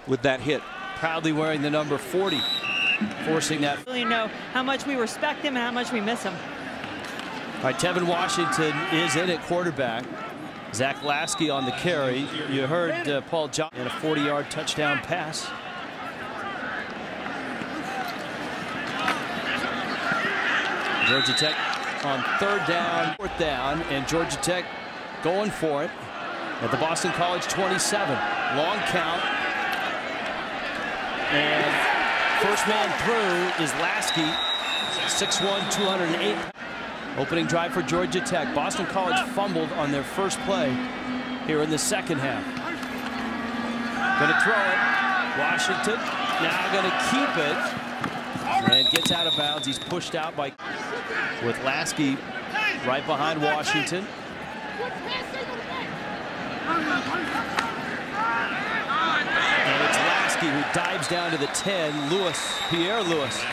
with that hit. Proudly wearing the number 40, forcing that. You know how much we respect him and how much we miss him. All right, Tevin Washington is in at quarterback. Zach Lasky on the carry. You heard Paul Johnson in a 40-yard touchdown pass. Georgia Tech on 3rd down, 4th down, and Georgia Tech going for it at the Boston College 27. Long count. And first man through is Lasky, 6'1", 208. Opening drive for Georgia Tech. Boston College fumbled on their first play here in the second half. Going to throw it. Washington now going to keep it. And gets out of bounds. He's pushed out by with Lasky right behind Washington. And it's Lasky who dives down to the 10. Pierre Lewis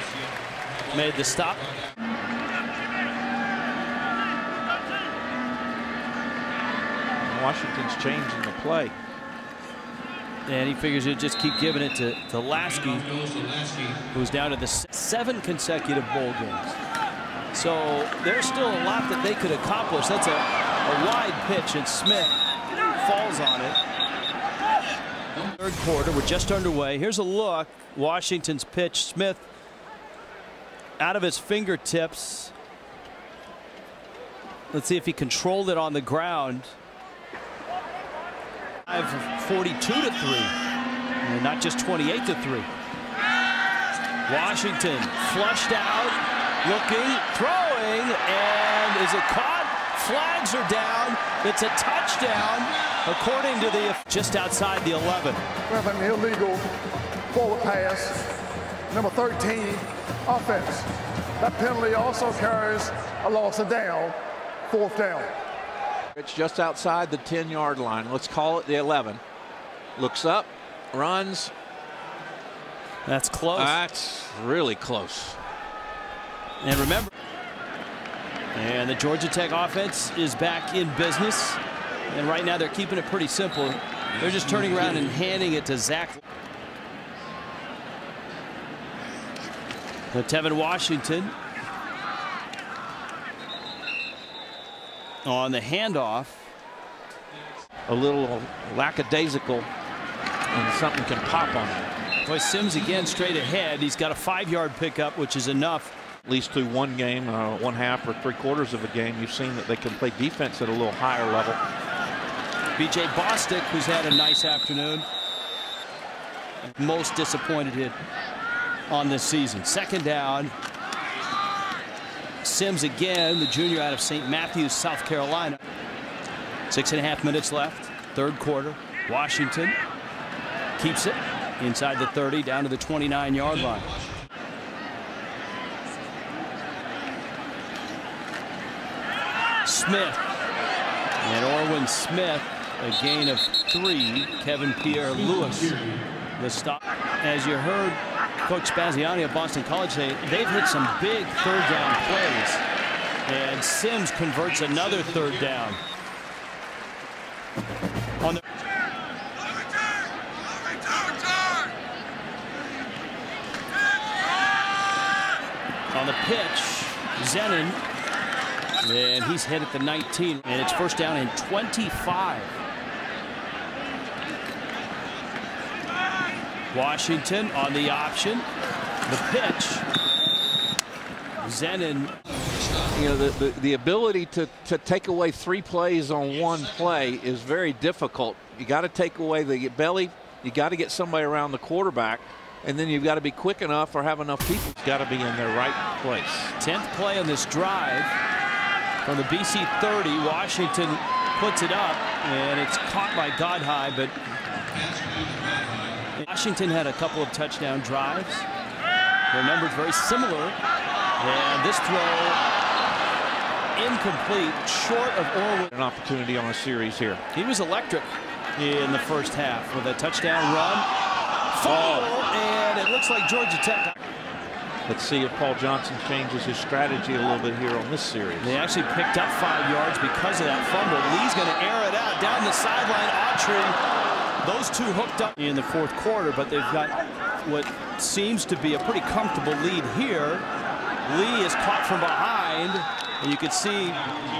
made the stop. Washington's changing the play. And he figures he'll just keep giving it to Lasky, who's down to the 7 consecutive bowl games. So there's still a lot that they could accomplish. That's a wide pitch, and Smith falls on it. 3rd quarter, we're just underway. Here's a look. Washington's pitch. Smith out of his fingertips. Let's see if he controlled it on the ground. 42 to 3, and not just 28 to 3. Washington flushed out, looking, throwing, and is it caught? Flags are down. It's a touchdown, according to the just outside the 11. We have an illegal forward pass, number 13, offense. That penalty also carries a loss of down, 4th down. It's just outside the 10-yard line. Let's call it the 11. Looks up, runs. That's close. That's really close. And remember, and the Georgia Tech offense is back in business. And right now they're keeping it pretty simple. They're just turning around and handing it to Zach. Tevin Washington on the handoff. A little lackadaisical, and something can pop on him. Boy, Sims again straight ahead. He's got a 5-yard pickup, which is enough. At least through one game, 1/2 or 3/4 of a game, you've seen that they can play defense at a little higher level. B.J. Bostic, who's had a nice afternoon. Most disappointed hit on this season. 2nd down. Sims again, the junior out of St. Matthews, South Carolina. 6.5 minutes left, 3rd quarter. Washington keeps it inside the 30, down to the 29-yard line. Smith. And Orwin Smith, a gain of 3. Kevin Pierre Lewis, the stop. As you heard Coach Spaziani of Boston College say, they've hit some big 3rd down plays. And Sims converts another 3rd down. On the pitch, Zenon, and he's hit at the 19, and it's 1st down and 25. Washington on the option, the pitch. Zenon. You know, the ability to take away 3 plays on one play is very difficult. You got to take away the belly. You got to get somebody around the quarterback, and then you've got to be quick enough or have enough people. It's got to be in their right place. 10th play on this drive from the BC 30. Washington puts it up, and it's caught by Godhigh, but Washington had a couple of touchdown drives. Their numbers very similar, and this throw incomplete, short of Orwin. An opportunity on a series here. He was electric in the first half with a touchdown run. Fall, and it looks like Georgia Tech. Let's see if Paul Johnson changes his strategy a little bit here on this series. They actually picked up 5 yards because of that fumble. Lee's going to air it out down the sideline. Autry Those two hooked up in the fourth quarter, but they've got what seems to be a pretty comfortable lead here. Lee is caught from behind, and you can see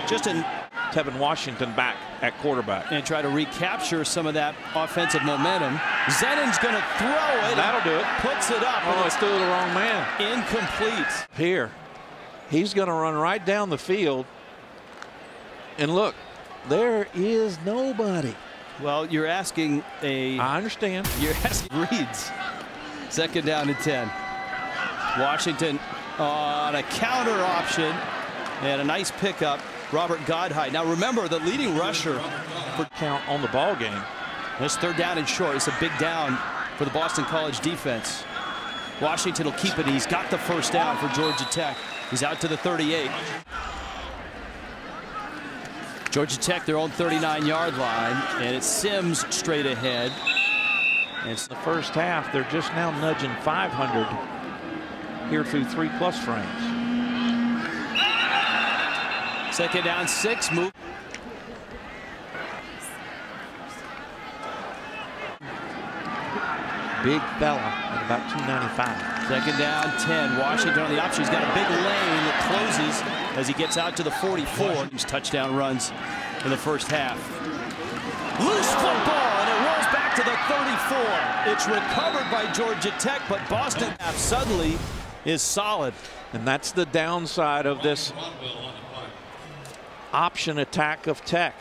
just in Tevin Washington back at quarterback. And try to recapture some of that offensive momentum. Zenon's going to throw it. That'll do it. Puts it up. Oh, it's still the wrong man. Incomplete. Here, he's going to run right down the field. And look, there is nobody. Well, you're asking a... I understand. You're asking Reeds. Second down and 10. Washington on a counter option. And a nice pickup. Robert Godhide. Now remember, the leading rusher for count on the ball game. This third down and short. It's a big down for the Boston College defense. Washington will keep it. He's got the first down for Georgia Tech. He's out to the 38. Georgia Tech, their own 39-yard line, and it's Sims straight ahead. And it's the first half. They're just now nudging 500 here through 3+ frames. Second down, 6. Move. Big fella at about 295. Second down, 10. Washington on the option. He's got a big lane that closes as he gets out to the 44. These touchdown runs in the first half. Loose football, and it rolls back to the 34. It's recovered by Georgia Tech, but Boston suddenly is solid. And that's the downside of this option attack of Tech.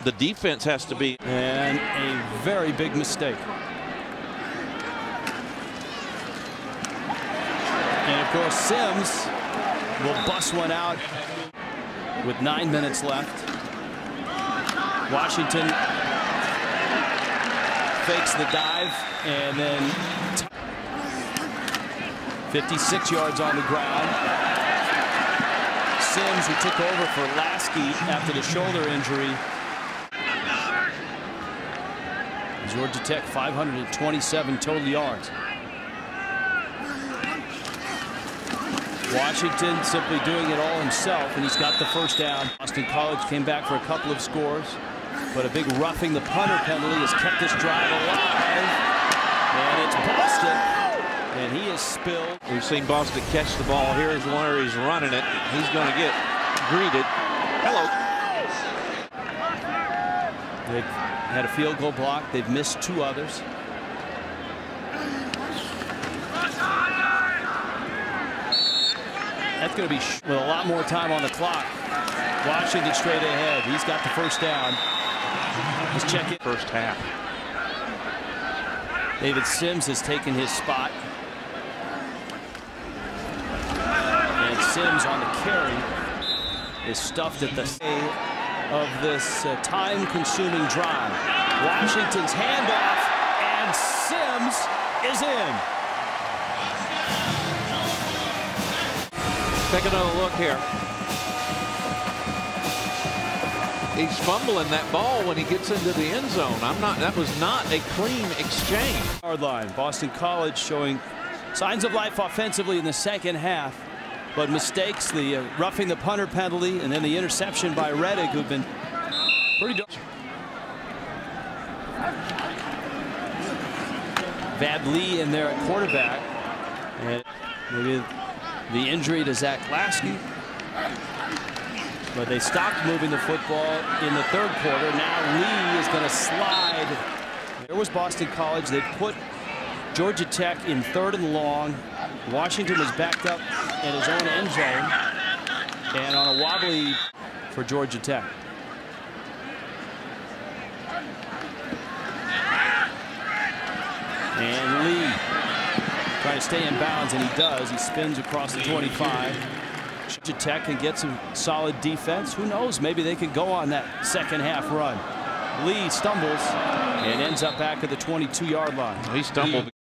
The defense has to be. And a very big mistake. And of course, Sims will bust one out with 9 minutes left. Washington fakes the dive, and then 56 yards on the ground. Sims, who took over for Lasky after the shoulder injury. Georgia Tech 527 total yards. Washington simply doing it all himself, and he's got the first down. Boston College came back for a couple of scores, but a big roughing the punter penalty has kept this drive alive. And it's Boston, and he is spilled. We've seen Boston catch the ball. Here's where he's running it. He's going to get greeted. Hello. They've had a field goal block. They've missed 2 others. That's going to be with a lot more time on the clock. Washington straight ahead. He's got the first down. Let's check it. First half. David Sims has taken his spot. And Sims on the carry is stuffed at the end of this time-consuming drive. Washington's handoff, and Sims is in. Take another look here. He's fumbling that ball when he gets into the end zone. That was not a clean exchange. Yard line. Boston College showing signs of life offensively in the second half, but mistakes, the roughing the punter penalty, and then the interception by Reddick, who've been pretty. Vad Lee in there at quarterback, and maybe the injury to Zach Lasky. But they stopped moving the football in the third quarter. Now Lee is going to slide. There was Boston College. They put Georgia Tech in 3rd and long. Washington was backed up in his own end zone and on a wobbly for Georgia Tech. And Lee trying to stay in bounds, and he does. He spins across the 25. Georgia Tech can get some solid defense. Who knows? Maybe they can go on that second half run. Lee stumbles and ends up back at the 22-yard line. He stumbled.